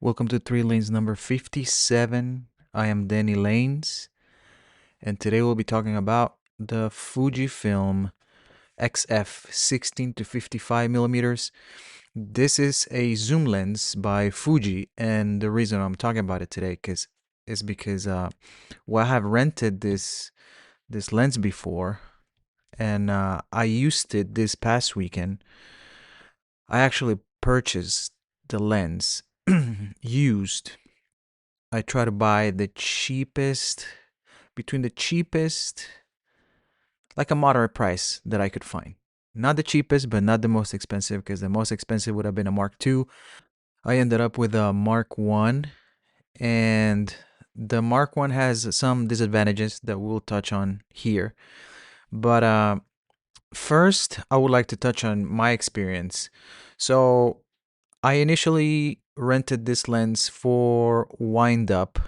Welcome to 3 Lanes number 57. I am Danny Lanes, and today we'll be talking about the Fujifilm XF 16 to 55 millimeters. This is a zoom lens by Fuji, and the reason I'm talking about it today is because well, I have rented this lens before, and I used it this past weekend. I actually purchased the lens used. I try to buy the cheapest, between the cheapest, like a moderate price that I could find. Not the cheapest, but not the most expensive, because the most expensive would have been a Mark II. I ended up with a Mark I, and the Mark I has some disadvantages that we'll touch on here. But first, I would like to touch on my experience. So I initially rented this lens for Wind Up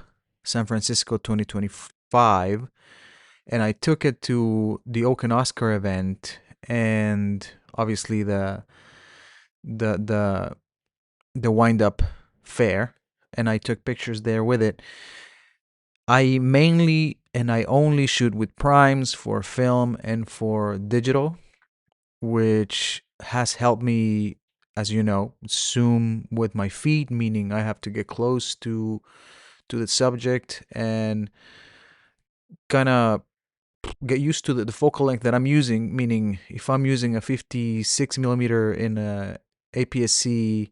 San Francisco 2025, and I took it to the Oak and Oscar event, and obviously the the the Wind Up fair, and I took pictures there with it. I mainly and I only shoot with primes for film and for digital, which has helped me, as you know, zoom with my feet, meaning I have to get close to the subject and kind of get used to the focal length that I'm using. Meaning, if I'm using a 56 millimeter in a APS-C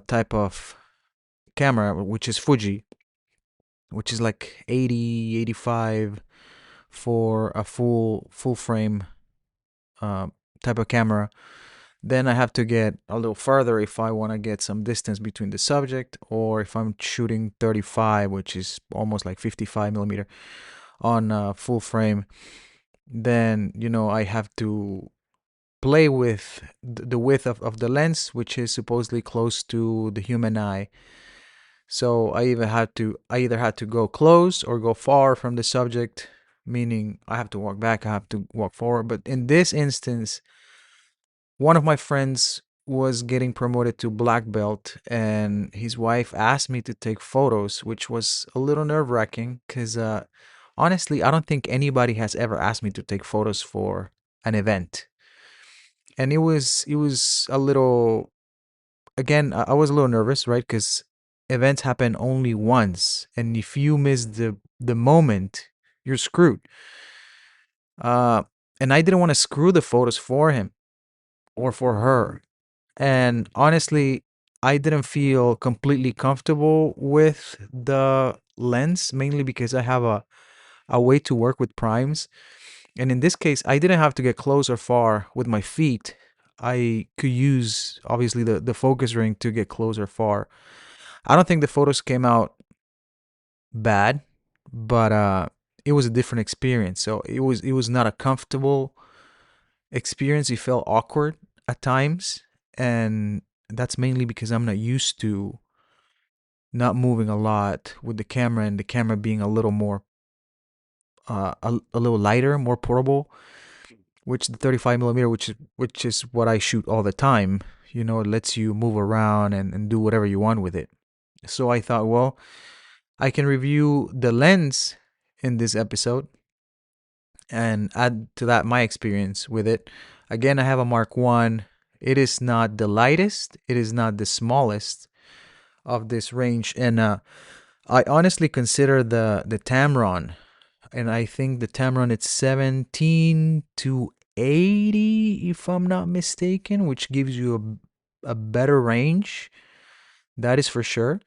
type of camera, which is Fuji, which is like 80, 85 for a full frame uh, type of camera, then I have to get a little further if I want to get some distance between the subject, or if I'm shooting 35, which is almost like 55 millimeter on full frame, then I have to play with the width of the lens, which is supposedly close to the human eye. So I either had to go close or go far from the subject, meaning I have to walk back, I have to walk forward. But in this instance, one of my friends was getting promoted to black belt, and his wife asked me to take photos, which was a little nerve-wracking because honestly, I don't think anybody has ever asked me to take photos for an event. And it was a little, again, I was a little nervous, right? Because events happen only once, and if you miss the moment, you're screwed. Uh, and I didn't want to screw the photos for him or for her. And honestly, I didn't feel completely comfortable with the lens, mainly because I have a way to work with primes. And in this case, I didn't have to get close or far with my feet. I could use, obviously, the focus ring to get close or far. I don't think the photos came out bad, but it was a different experience. So it was not a comfortable experience. It felt awkward at times, and that's mainly because I'm not used to not moving a lot with the camera, and the camera being a little more a little lighter, more portable, which the 35 millimeter, which is what I shoot all the time, it lets you move around and do whatever you want with it. So I thought, well, I can review the lens in this episode and add to that my experience with it. Again, I have a Mark One. It is not the lightest, it is not the smallest of this range, and I honestly consider the Tamron, and I think the Tamron, it's 17 to 80, if I'm not mistaken, which gives you a better range. That is for sure.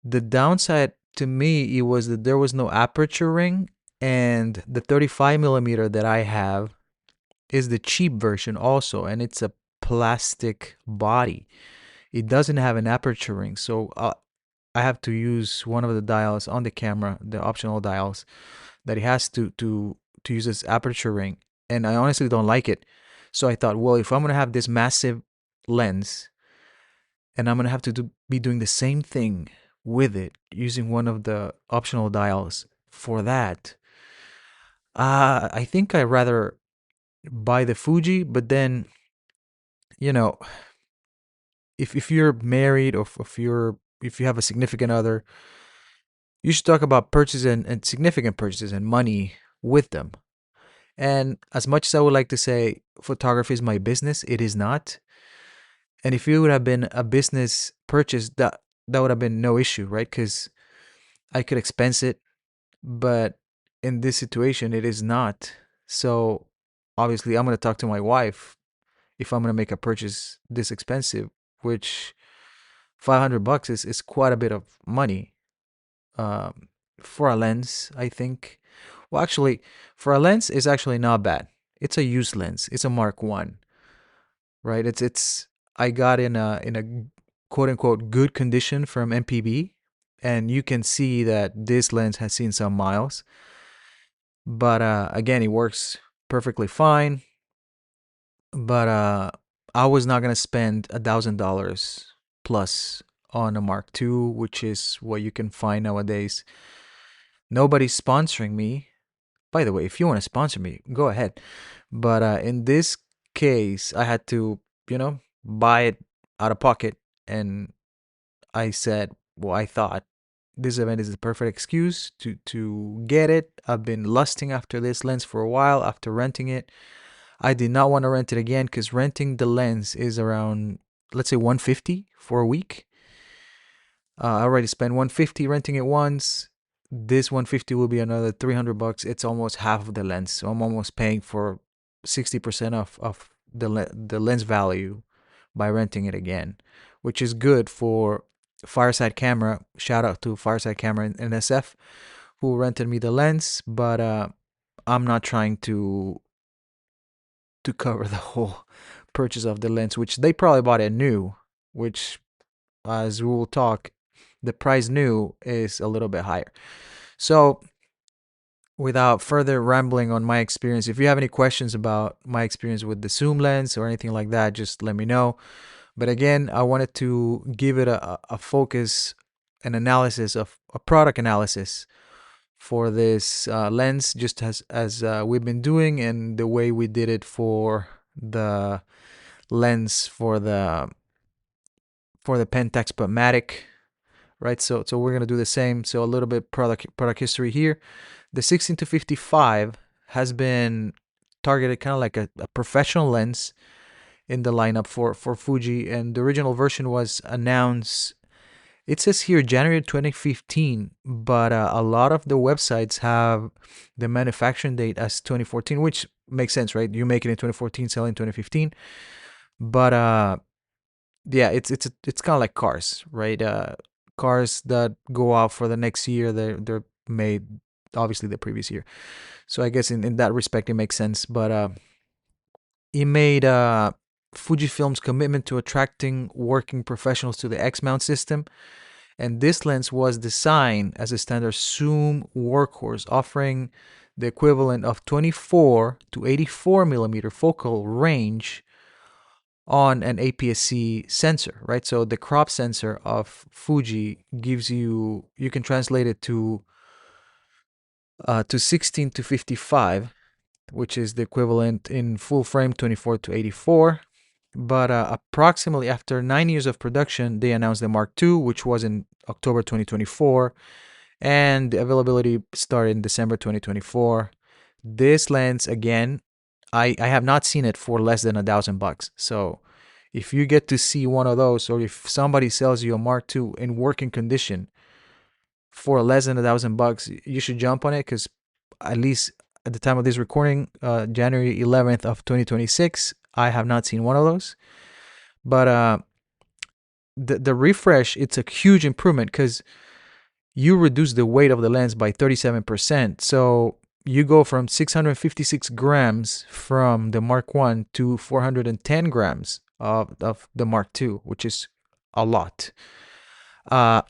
The downside to me, it was that there was no aperture ring, and the 35 millimeter that I have is the cheap version also, and it's a plastic body. It doesn't have an aperture ring, so I have to use one of the dials on the camera, the optional dials that it has to use this aperture ring, and I honestly don't like it. So I thought, well, if I'm gonna have this massive lens and I'm gonna have to be doing the same thing with it using one of the optional dials for that, I think I rather buy the Fuji. But then, you know, if you're married, or if you have a significant other, you should talk about purchases and significant purchases and money with them. And as much as I would like to say photography is my business, it is not. And if it would have been a business purchase, that would have been no issue, right? Because I could expense it. But in this situation, it is not. So obviously, I'm going to talk to my wife if I'm going to make a purchase this expensive, which $500 is quite a bit of money, for a lens, I think. Well, actually, for a lens, it's actually not bad. It's a used lens. It's a Mark One, right? It's I got in a quote unquote good condition from MPB, and you can see that this lens has seen some miles. But again, it works perfectly fine. But I was not gonna spend $1,000 plus on a Mark II, which is what you can find nowadays. Nobody's sponsoring me. By the way, if you want to sponsor me, go ahead. But in this case, I had to, buy it out of pocket. And I said, well, I thought this event is the perfect excuse to get it. I've been lusting after this lens for a while after renting it. I did not want to rent it again because renting the lens is around, let's say, 150 for a week. I already spent 150 renting it once. This 150 will be another $300. It's almost half of the lens, so I'm almost paying for 60% of the lens value by renting it again, which is good for Fireside Camera. Shout out to Fireside Camera and SF who rented me the lens, but I'm not trying to cover the whole purchase of the lens, which they probably bought it new, which, as we will talk, the price new is a little bit higher. So, without further rambling on my experience, if you have any questions about my experience with the zoom lens or anything like that, just let me know. But again, I wanted to give it a focus, an analysis of a product analysis for this lens, just as we've been doing, and the way we did it for the lens for the Pentax Matic, right? So we're gonna do the same. So a little bit product history here. The 16 to 55 has been targeted kind of like a professional lens in the lineup for Fuji, and the original version was announced. It says here January 2015, but a lot of the websites have the manufacturing date as 2014, which makes sense, right? You make it in 2014, sell in 2015. But yeah, it's kind of like cars, right? Cars that go out for the next year, they're made obviously the previous year. So I guess in that respect it makes sense. But it made Fujifilm's commitment to attracting working professionals to the X mount system. And this lens was designed as a standard zoom workhorse, offering the equivalent of 24 to 84 millimeter focal range on an APS-C sensor, right? So the crop sensor of Fuji gives you can translate it to 16 to 55, which is the equivalent in full frame 24 to 84. But approximately after 9 years of production, they announced the Mark II, which was in October 2024, and the availability started in December 2024. This lens, again, I have not seen it for less than $1,000. So if you get to see one of those, or if somebody sells you a Mark II in working condition for less than $1,000, you should jump on it, because at least at the time of this recording, January 11th of 2026, I have not seen one of those. But the refresh, it's a huge improvement because you reduce the weight of the lens by 37%. So you go from 656 grams from the Mark 1 to 410 grams of the Mark 2, which is a lot.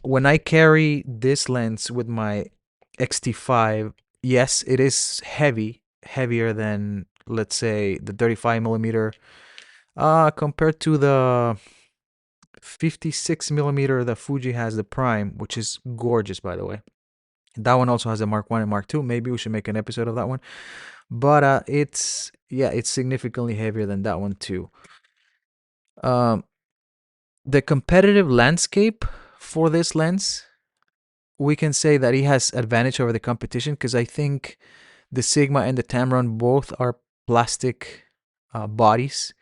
When I carry this lens with my XT5, yes, it is heavier than, let's say, the 35 millimeter, compared to the 56 millimeter that Fuji has, the Prime, which is gorgeous, by the way. That one also has a Mark 1 and Mark 2. Maybe we should make an episode of that one. But it's significantly heavier than that one too. Um, the competitive landscape for this lens, we can say that he has advantage over the competition because I think the Sigma and the Tamron both are plastic bodies,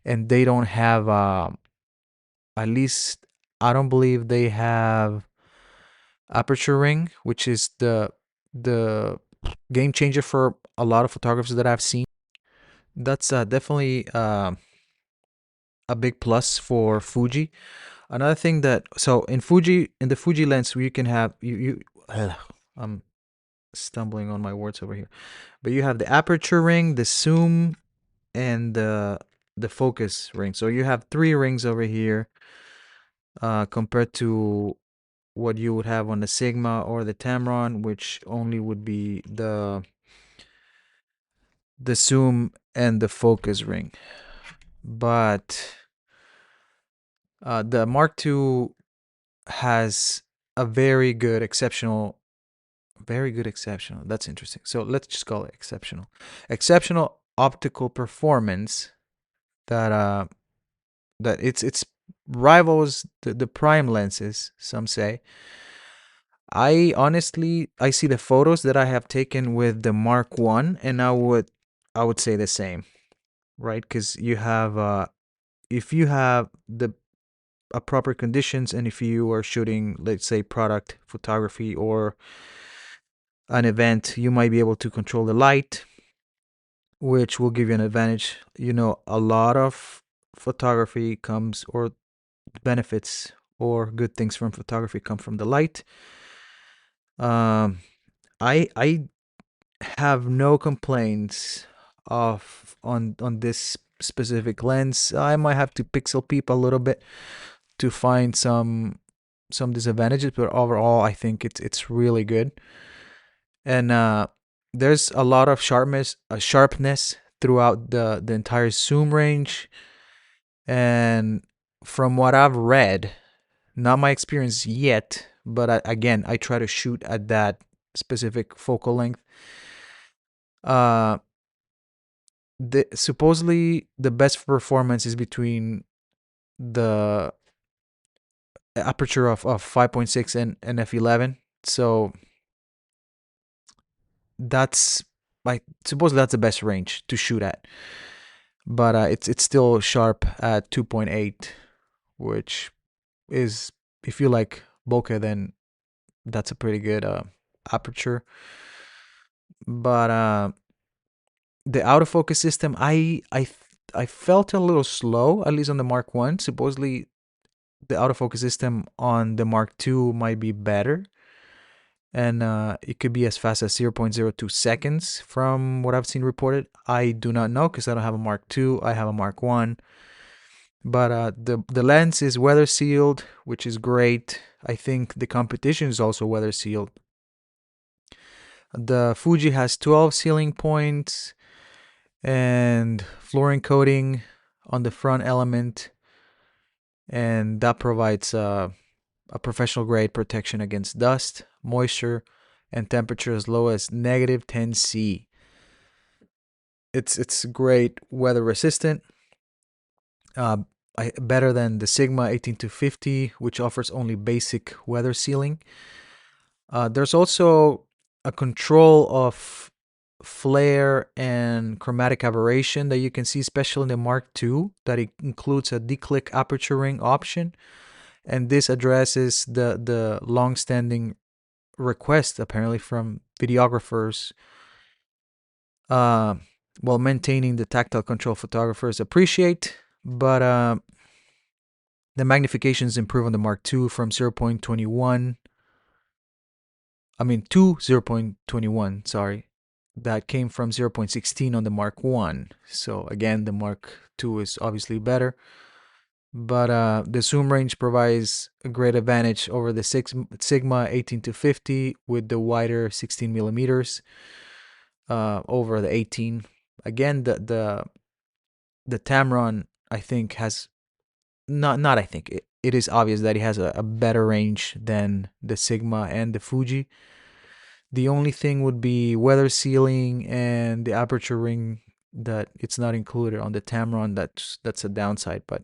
and they don't have, at least I don't believe they have aperture ring, which is the game changer for a lot of photographers that I've seen. That's definitely a big plus for Fuji. Another thing that, so in the Fuji lens, you can have I'm stumbling on my words over here, but you have the aperture ring, the zoom, and the focus ring. So you have three rings over here, compared to what you would have on the Sigma or the Tamron, which only would be the zoom and the focus ring. But the Mark II has a very good exceptional. That's interesting. So let's just call it exceptional optical performance that it's rivals the prime lenses, some say. I see the photos that I have taken with the Mark One, and I would say the same, right? Because you have, if you have the proper conditions, and if you are shooting, let's say, product photography or an event, you might be able to control the light, which will give you an advantage. A lot of photography comes, or benefits or good things from photography come from the light. Um, I have no complaints of on this specific lens. I might have to pixel peep a little bit to find some disadvantages, but overall I think it's really good. And there's a lot of sharpness throughout the entire zoom range. And from what I've read, not my experience yet, but again, I try to shoot at that specific focal length. Uh, supposedly the best performance is between the aperture of 5.6 and f11. So that's, like, supposedly that's the best range to shoot at. But it's still sharp at 2.8, which is, if you like bokeh, then that's a pretty good aperture. But the autofocus system, I felt a little slow, at least on the Mark One. Supposedly the autofocus system on the Mark II might be better, and it could be as fast as 0.02 seconds from what I've seen reported. I do not know because I don't have a Mark II. I have a Mark One. But the lens is weather sealed, which is great. I think the competition is also weather sealed. The Fuji has 12 sealing points and fluorine coating on the front element, and that provides a professional grade protection against dust, moisture, and temperature as low as negative 10°C. It's great weather resistant. Better than the Sigma 18-50, which offers only basic weather sealing. There's also a control of flare and chromatic aberration that you can see, especially in the Mark II, that it includes a declick aperture ring option. And this addresses the long-standing request, apparently, from videographers, while maintaining the tactile control photographers appreciate. But the magnifications improve on the Mark II from 0.21. I mean, to 0.21, sorry. That came from 0.16 on the Mark 1. So again, the Mark 2 is obviously better. But the zoom range provides a great advantage over the Sigma 18-50 with the wider 16 millimeters over the 18. Again, the Tamron, I think, has not I think it is obvious that it has a better range than the Sigma and the Fuji. The only thing would be weather sealing and the aperture ring that it's not included on the Tamron. That's a downside. But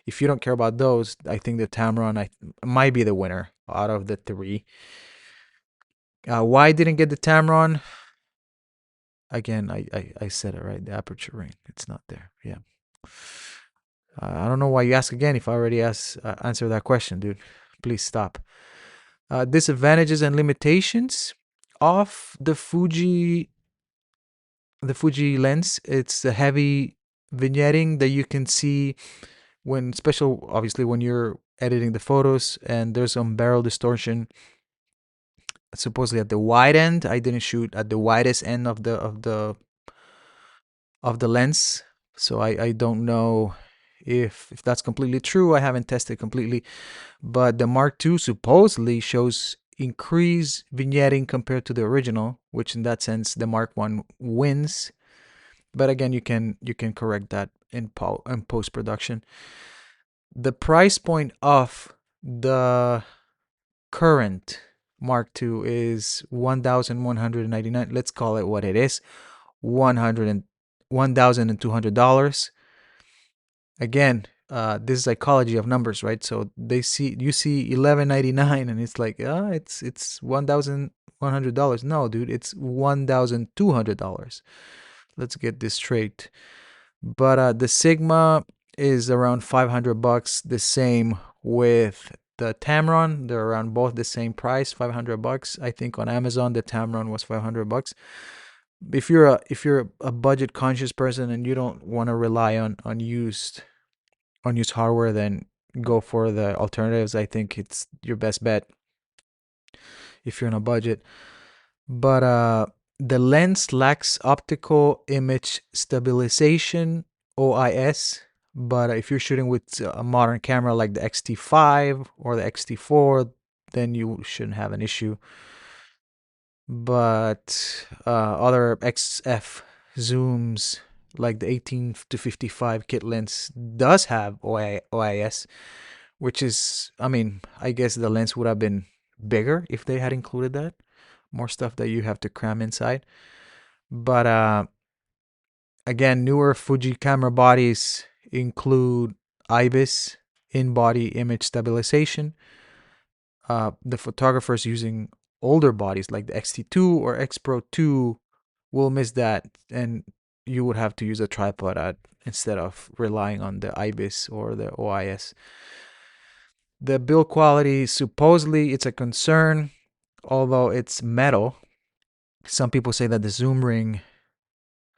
if you don't care about those, I think the Tamron might be the winner out of the three. Why didn't get the Tamron? Again, I said it right. The aperture ring, it's not there. Yeah. I don't know why you ask again if I already answered that question, dude. Please stop. Disadvantages and limitations of the Fuji lens. It's a heavy vignetting that you can see when, special obviously when you're editing the photos, and there's some barrel distortion supposedly at the wide end. I didn't shoot at the widest end of the lens, so I don't know if that's completely true. I haven't tested completely, but the Mark II supposedly shows increased vignetting compared to the original, which in that sense the Mark I wins. But again, you can correct that in post production. The price point of the current Mark II is 1,199. Let's call it what it is, $1,200. Again, this is psychology of numbers, right? So you see 1199, and it's like, it's $1,100. No, dude, it's $1,200. Let's get this straight. But the Sigma is around $500. The same with the Tamron. They're around both the same price, $500. I think on Amazon the Tamron was $500. If you're a budget conscious person and you don't want to rely on used hardware, then go for the alternatives. I think it's your best bet if you're on a budget. But the lens lacks optical image stabilization, OIS. But if you're shooting with a modern camera like the XT5 or the XT4, then you shouldn't have an issue. But other XF zooms like the 18 to 55 kit lens does have OIS, which is, I mean, I guess the lens would have been bigger if they had included that. More stuff that you have to cram inside. But again, newer Fuji camera bodies include IBIS, in-body image stabilization. The photographers using older bodies like the XT2 or X Pro 2 will miss that, and you would have to use a tripod instead of relying on the IBIS or the OIS. The build quality, supposedly it's a concern, although it's metal. Some people say that the zoom ring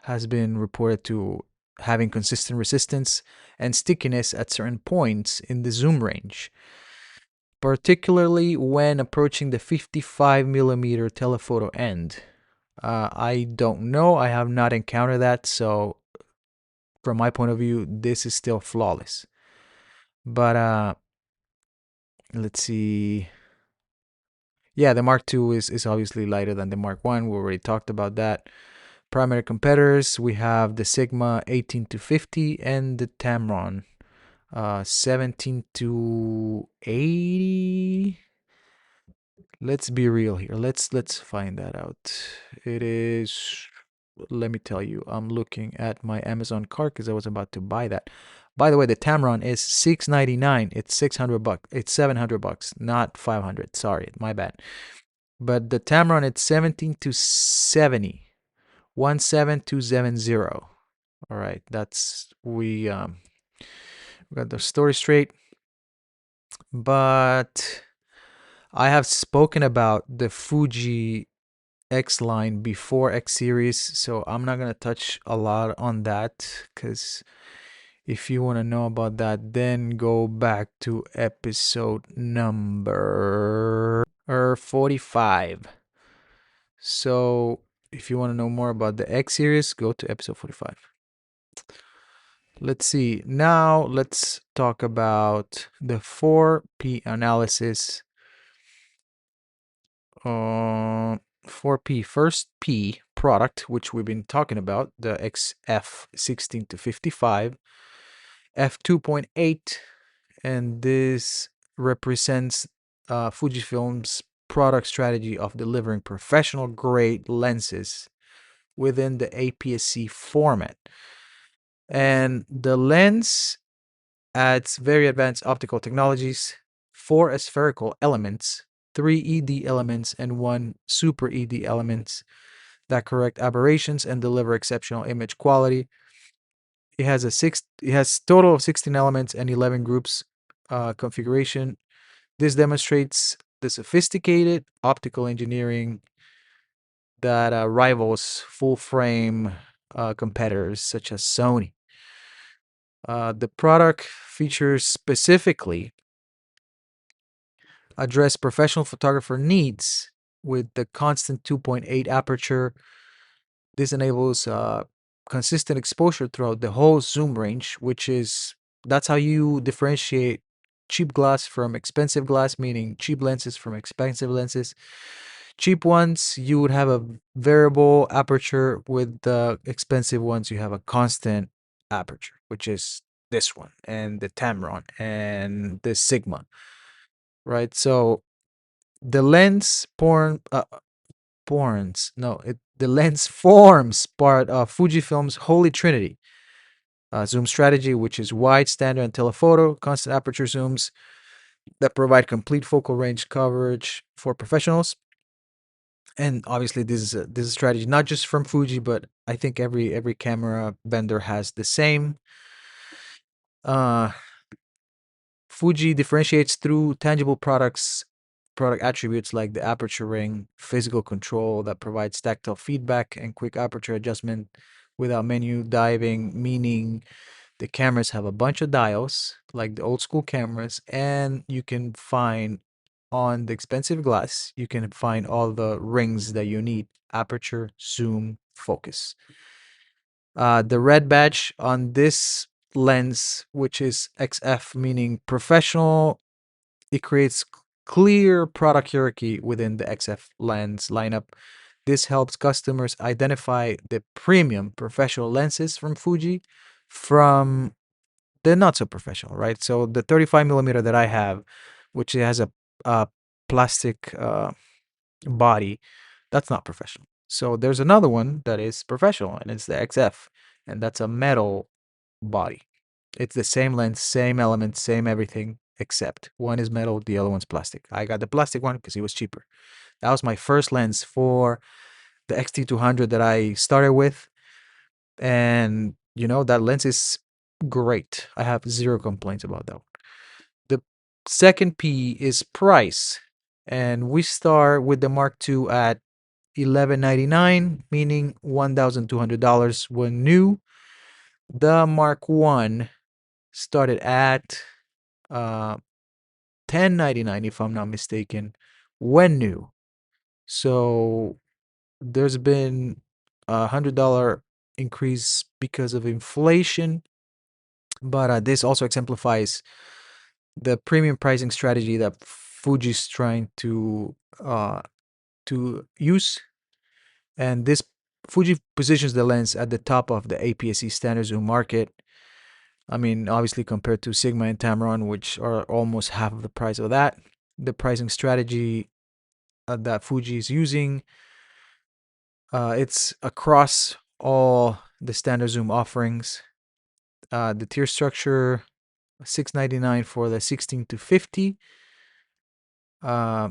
has been reported to having consistent resistance and stickiness at certain points in the zoom range, particularly when approaching the 55 millimeter telephoto end. I don't know. I have not encountered that. So from my point of view, this is still flawless. But let's see. Yeah, the Mark II is obviously lighter than the Mark I. We already talked about that. Primary competitors, we have the Sigma 18 to 50 and the Tamron 17 to 80. Let's be real here. Let's find that out. It is, let me tell you, I'm looking at my Amazon cart because I was about to buy that. By the way, the Tamron is $699. It's $600. It's $700, not 500. Sorry, my bad. But the Tamron, it's 17 to 70. 17270. All right, that's we got the story straight. But I have spoken about the Fuji X line before, X series, so I'm not gonna touch a lot on that, because if you want to know about that, then go back to episode number 45. So if you want to know more about the X series, go to episode 45. Let's see. Now let's talk about the 4P analysis. 4P, first P product, which we've been talking about, the XF 16 to 55, f2.8, and this represents Fujifilm's product strategy of delivering professional grade lenses within the APS-C format. And the lens adds very advanced optical technologies, 4 spherical elements, 3 ED elements, and 1 super ED elements that correct aberrations and deliver exceptional image quality. It has total of 16 elements and 11 groups configuration. This demonstrates the sophisticated optical engineering that rivals full frame competitors such as Sony. The product features specifically address professional photographer needs with the constant 2.8 aperture. This enables consistent exposure throughout the whole zoom range, that's how you differentiate cheap glass from expensive glass, meaning cheap lenses from expensive lenses. Cheap ones, you would have a variable aperture. With the expensive ones, you have a constant aperture, which is this one and the Tamron and the Sigma, right? So the lens the lens forms part of Fujifilm's Holy Trinity zoom strategy, which is wide, standard, and telephoto, constant aperture zooms that provide complete focal range coverage for professionals. And obviously, this is a strategy not just from Fuji, but I think every camera vendor has the same. Uh, Fuji differentiates through tangible product attributes like the aperture ring, physical control that provides tactile feedback, and quick aperture adjustment without menu diving, meaning the cameras have a bunch of dials like the old school cameras, and you can find on the expensive glass, you can find all the rings that you need: aperture, zoom, focus. The red badge on this lens, which is XF, meaning professional, it creates clear product hierarchy within the XF lens lineup. This helps customers identify the premium professional lenses from Fuji from the not so professional, right? So the 35 millimeter that I have, which has a plastic body, that's not professional. So there's another one that is professional, and it's the XF, and that's a metal body. It's the same lens, same elements, same everything, except one is metal, the other one's plastic. I got the plastic one because it was cheaper. That was my first lens for the XT200 that I started with. And, that lens is great. I have zero complaints about that one. The second P is price. And we start with the Mark II at $1199, meaning $1,200 when new. The Mark I started at uh, 1099, if I'm not mistaken, when new. So there's been $100 increase because of inflation, but this also exemplifies the premium pricing strategy that Fuji's trying to use. And this Fuji positions the lens at the top of the APS-C standard zoom market. I mean, obviously compared to Sigma and Tamron, which are almost half of the price of that. The pricing strategy that Fuji is using, it's across all the standard zoom offerings. The tier structure, $699 for the 16 to 50. Uh,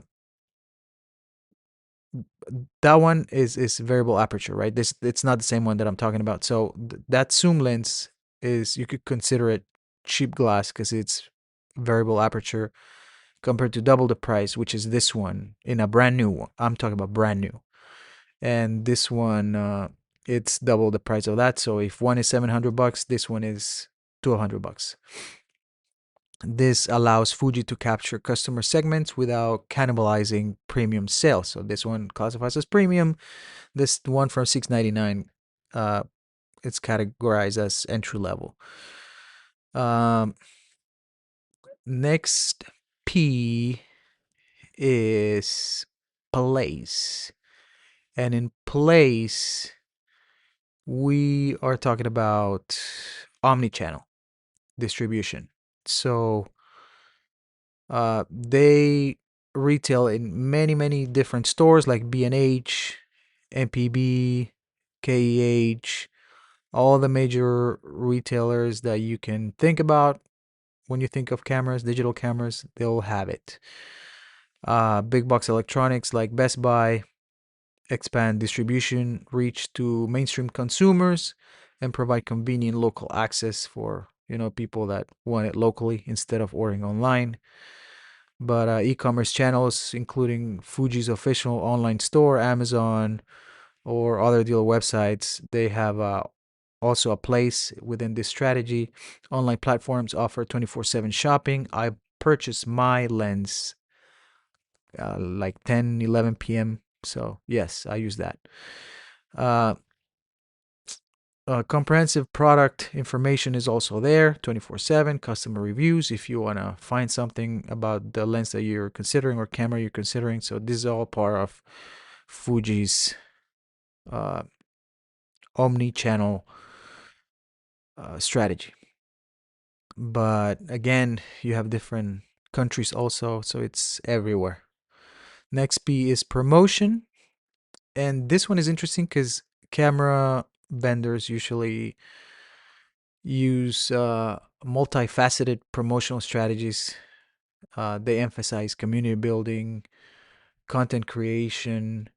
that one is variable aperture, right? It's not the same one that I'm talking about. So that zoom lens is, you could consider it cheap glass because it's variable aperture compared to double the price, which is this one in a brand new one. I'm talking about brand new. And this one, it's double the price of that. So if one is $700, this one is $1,200. This allows Fuji to capture customer segments without cannibalizing premium sales. So this one classifies as premium. This one from $699, it's categorized as entry level. Next P is place. And in place, we are talking about omni-channel distribution. So they retail in many different stores like B&H, MPB, KEH, all the major retailers that you can think about when you think of cameras, digital cameras, they'll have it. Big box electronics like Best Buy expand distribution reach to mainstream consumers and provide convenient local access for people that want it locally instead of ordering online. But e-commerce channels, including Fuji's official online store, Amazon, or other dealer websites, they have also a place within this strategy. Online platforms offer 24/7 shopping. I purchased my lens like 10, 11 p.m. So yes, I use that. Uh, Comprehensive product information is also there 24/7. Customer reviews if you want to find something about the lens that you're considering or camera you're considering. So this is all part of Fuji's uh, omni-channel strategy. But again, you have different countries also, so it's everywhere. Next P is promotion. And this one is interesting because camera vendors usually use multifaceted promotional strategies. They emphasize community building, content creation,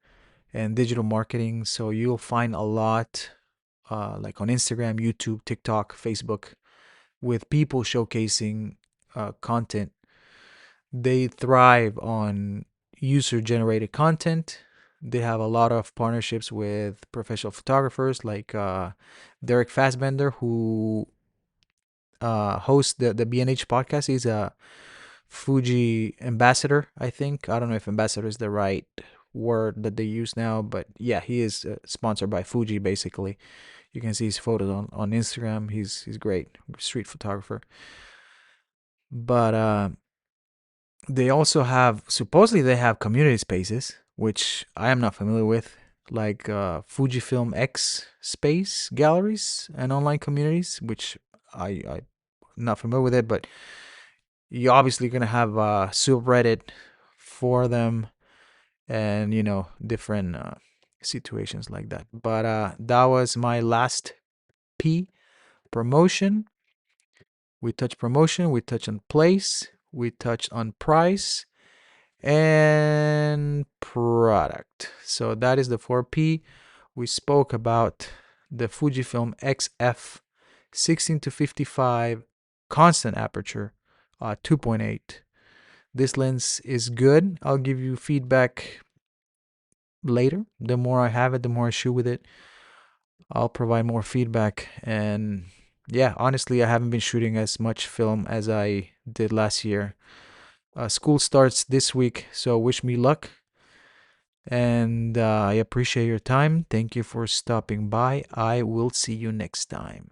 and digital marketing. So you'll find a lot, like on Instagram, YouTube, TikTok, Facebook, with people showcasing content. They thrive on user generated content. They have a lot of partnerships with professional photographers like Derek Fassbender, who hosts the B&H podcast. He's a Fuji ambassador, I think. I don't know if ambassador is the right word that they use now, but yeah, he is sponsored by Fuji basically. You can see his photos on Instagram. He's great, street photographer. But they also have, supposedly they have community spaces, which I am not familiar with, like Fujifilm X space galleries and online communities, which I'm not familiar with it, but you're obviously gonna have a subreddit for them, and different situations like that. But that was my last P, promotion. We touched promotion, we touched on place, we touched on price, and product. So that is the 4P. We spoke about the Fujifilm XF 16 to 55 constant aperture 2.8. This lens is good. I'll give you feedback later. The more I have it, the more I shoot with it, I'll provide more feedback. And yeah, honestly, I haven't been shooting as much film as I did last year. School starts this week, so wish me luck. And I appreciate your time. Thank you for stopping by. I will see you next time.